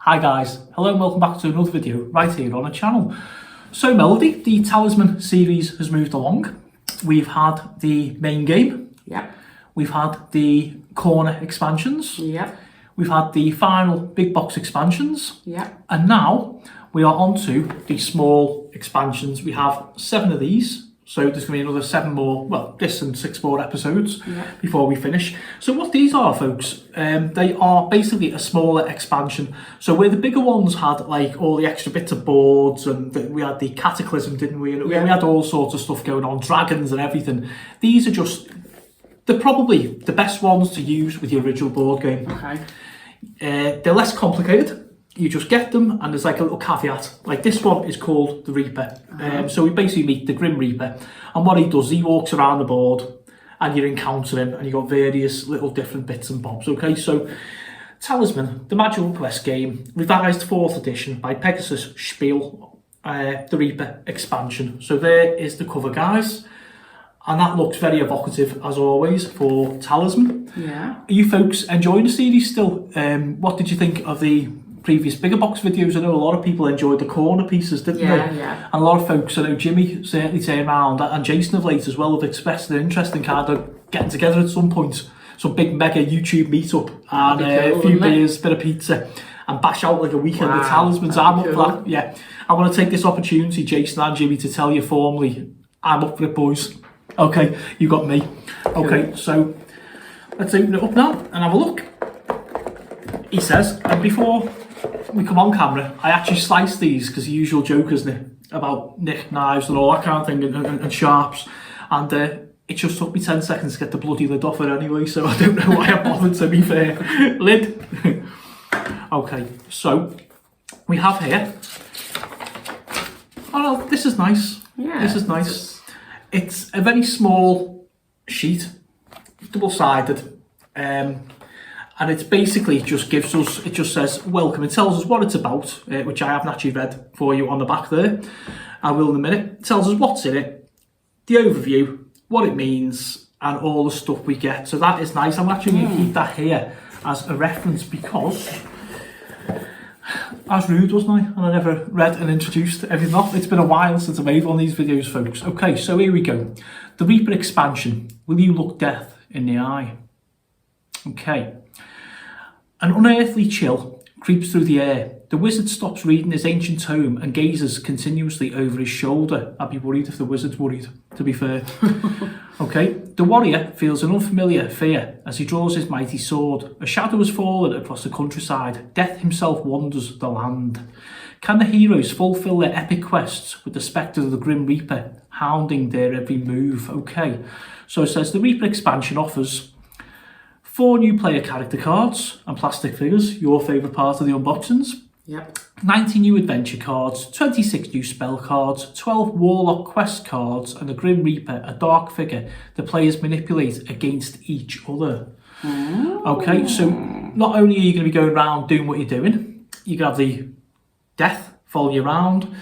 Hi guys, hello and welcome back to another video right here on the channel. So Melody, the Talisman series has moved along. We've had the main game. Yep. We've had the corner expansions. Yep. We've had the final big box expansions. Yep. And now we are on to the small expansions. We have 7 of these. So there's going to be another 7 more, well, this and 6 more episodes before we finish. So what these are, folks, they are basically a smaller expansion. So where the bigger ones had like all the extra bits of boards and we had the Cataclysm, didn't we? And we had all sorts of stuff going on, dragons and everything. These are just, they're probably the best ones to use with the original board game. Okay. They're less complicated. You just get them, and there's like a little caveat. Like this one is called the Reaper. So we basically meet the Grim Reaper, and what he does, he walks around the board, and you encounter him, and you got various little different bits and bobs. Okay, so Talisman, the Magical Quest game, revised 4th edition by Pegasus Spiel, the Reaper expansion. So there is the cover, guys, and that looks very evocative as always for Talisman. Yeah. Are you folks enjoying the series still? What did you think of the previous bigger box videos? I know a lot of people enjoyed the corner pieces, didn't they? Yeah. And a lot of folks, I know Jimmy certainly turned around, and Jason of late as well, have expressed an interest in kind of getting together at some point, some big mega YouTube meetup, and a few beers, bit of pizza, and bash out like a weekend of Talismans. I'm up for that. Yeah, I want to take this opportunity, Jason and Jimmy, to tell you formally, I'm up for it, boys. Okay, you got me. Okay, so let's open it up now and have a look. He says, and before we come on camera, I actually sliced these because the usual joke, isn't it, about nick knives and all that kind of thing, and sharps, and it just took me 10 seconds to get the bloody lid off it anyway, so I don't know why I bothered, to be fair. Lid. Okay, so we have here, oh no, this is nice. Yeah. This is nice. It's a very small sheet, double-sided, and it's basically just gives us, it just says welcome. It tells us what it's about, which I haven't actually read for you on the back there. I will in a minute. It tells us what's in it, the overview, what it means, and all the stuff we get. So that is nice. I'm actually going to keep that here as a reference because I was rude, wasn't I? And I never read and introduced everything off. It's been a while since I made one of these videos, folks. Okay, so here we go. The Reaper expansion. Will you look death in the eye? Okay. An unearthly chill creeps through the air. The wizard stops reading his ancient tome and gazes continuously over his shoulder. I'd be worried if the wizard's worried, to be fair. Okay. The warrior feels an unfamiliar fear as he draws his mighty sword. A shadow has fallen across the countryside. Death himself wanders the land. Can the heroes fulfill their epic quests with the spectre of the Grim Reaper hounding their every move? Okay. So it says the Reaper expansion offers 4 new player character cards and plastic figures, your favourite part of the unboxings. Yep. 90 new adventure cards, 26 new spell cards, 12 warlock quest cards, and the Grim Reaper, a dark figure the players manipulate against each other. Okay, so not only are you going to be going around doing what you're doing, you can have the death follow you around.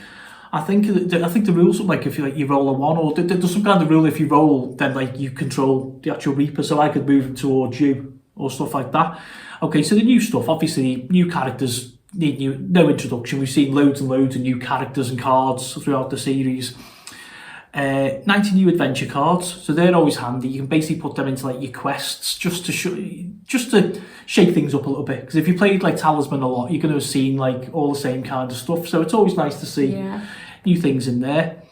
I think the rules are like if you roll a 1, or there's some kind of rule if you roll, then like you control the actual Reaper, so I could move him towards you or stuff like that. Okay, so the new stuff, obviously new characters need no introduction. We've seen loads and loads of new characters and cards throughout the series. 90 new adventure cards, so they're always handy. You can basically put them into like your quests just to shake things up a little bit, because if you played like Talisman a lot, you're going to have seen like all the same kind of stuff, so it's always nice to see new things in there.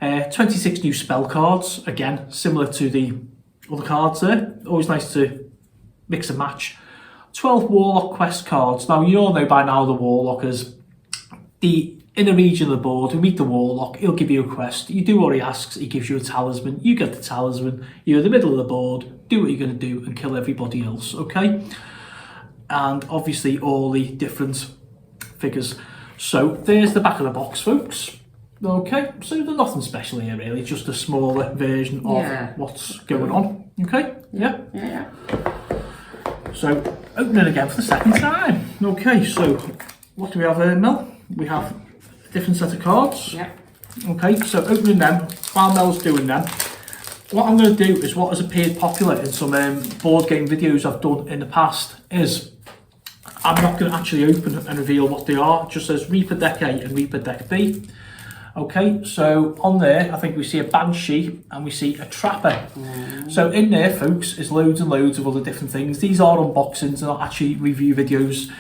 26 new spell cards, again similar to the other cards there, always nice to mix and match. 12 warlock quest cards. Now you all know by now the warlockers, in a region of the board, you meet the warlock, he'll give you a quest, you do what he asks, he gives you a talisman, you get the talisman, you're in the middle of the board, do what you're going to do and kill everybody else, okay? And obviously all the different figures. So there's the back of the box, folks. Okay, so there's nothing special here really, just a smaller version of what's going on, okay? Yeah. So opening again for the second time. Okay, so what do we have there, Mel? We have a different set of cards. Yep. Okay, so opening them, while Mel's doing them, what I'm going to do is what has appeared popular in some board game videos I've done in the past is I'm not going to actually open and reveal what they are. It just says Reaper Deck A and Reaper Deck B. Okay, so on there, I think we see a Banshee and we see a Trapper. So in there, folks, is loads and loads of other different things. These are unboxings, they're not actually review videos.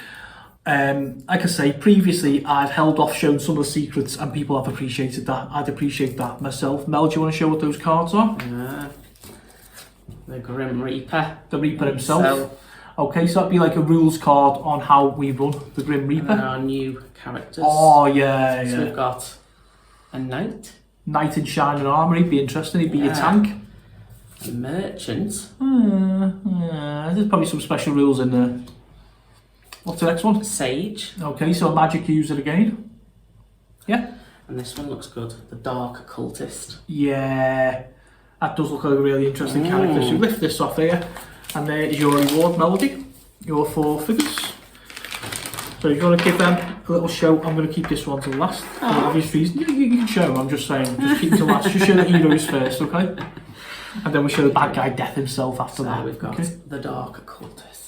Like I say, previously I'd held off showing some of the secrets and people have appreciated that. I'd appreciate that myself. Mel, do you want to show what those cards are? The Grim Reaper. The Reaper himself. Okay, so that'd be like a rules card on how we run the Grim Reaper. And our new characters. Oh, yeah, yeah. So we've got a Knight. Knight in shining armour, he'd be interesting, he'd be your tank. A Merchant. There's probably some special rules in there. What's the next one? Sage. Okay, so a magic user again. Yeah. And this one looks good. The Dark Cultist. Yeah. That does look like a really interesting character. So lift this off here. And there is your reward, Melody. Your 4 figures. So you've got to give them a little show. I'm going to keep this one to last. For obvious reason. You can show them, I'm just saying. Just keep it to last. Just show the heroes first, okay? And then we show the bad guy Death himself after that. We've got the Dark Cultist.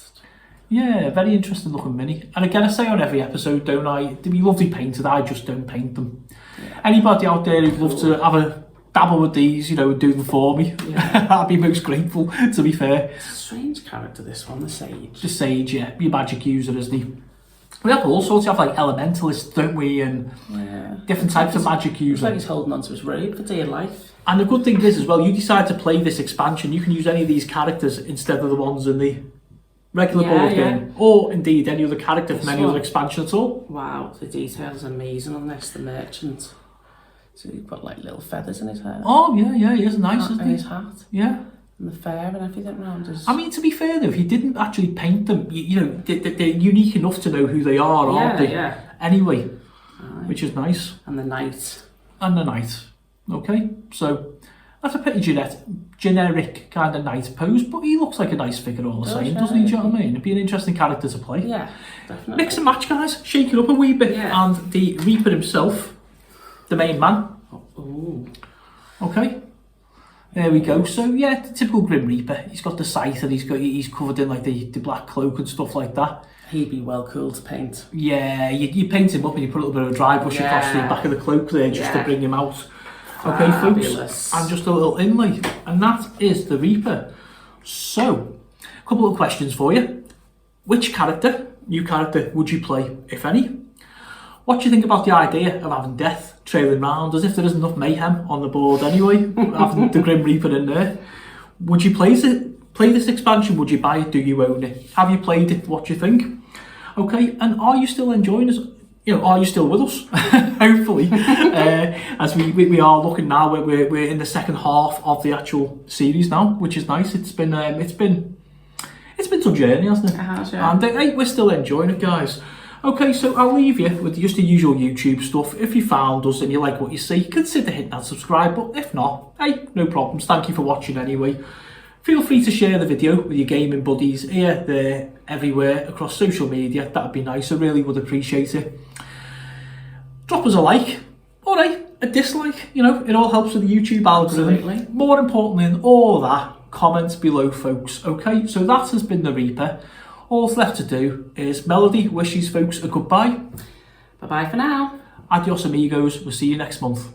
Yeah, very interesting looking mini. And again, I say on every episode, don't I? They'd be lovely painted, I just don't paint them. Yeah. Anybody out there who'd love to have a dabble with these, you know, and do them for me, I'd be most grateful, to be fair. It's a strange character, this one, the Sage. The Sage, yeah. Your magic user, isn't he? We have all sorts of like elementalists, don't we? And different types of magic users. It's like he's holding on to his robe for dear life. And the good thing is as well, you decide to play this expansion, you can use any of these characters instead of the ones in the regular board game. Or indeed any other character from any other expansion at all. Wow, the details are amazing on this, the Merchant. So he's got like little feathers in his hair. Oh yeah, he is nice, isn't he? And his hat. Yeah. And the fur and everything around his... I mean, to be fair though, he didn't actually paint them. You know, they're unique enough to know who they are, aren't they? Yeah. Anyway, which is nice. And the Knight. And the Knight. Okay, so that's a pretty generic kind of Knight pose, but he looks like a nice figure all the same, doesn't he? Do you know what I mean? It'd be an interesting character to play. Yeah, definitely. Mix and match, guys. Shake it up a wee bit. Yeah. And the Reaper himself, the main man. Ooh. Okay. There we go. So yeah, the typical Grim Reaper. He's got the scythe and he's covered in like the black cloak and stuff like that. He'd be well cool to paint. Yeah, you paint him up and you put a little bit of a dry brush across the back of the cloak there just to bring him out. Okay, folks, and just a little inlay, and that is the Reaper. So, a couple of questions for you. Which new character, would you play, if any? What do you think about the idea of having Death trailing round, as if there isn't enough mayhem on the board anyway, having the Grim Reaper in there? Would you play this expansion? Would you buy it? Do you own it? Have you played it? What do you think? Okay, and are you still enjoying us? You know, are you still with us? Hopefully, as we are looking now, we're in the second half of the actual series now, which is nice. It's been some journey, hasn't it? It has, yeah. And hey, we're still enjoying it, guys. Okay, so I'll leave you with just the usual YouTube stuff. If you found us and you like what you see, consider hitting that subscribe button. If not, hey, no problems. Thank you for watching anyway. Feel free to share the video with your gaming buddies here, there, everywhere, across social media. That'd be nice. I really would appreciate it. Drop us a like, or a dislike. You know, it all helps with the YouTube algorithm. Absolutely. More importantly than all that, comments below, folks. Okay, so that has been the Reaper. All that's left to do is Melody wishes folks a goodbye. Bye-bye for now. Adios, amigos. We'll see you next month.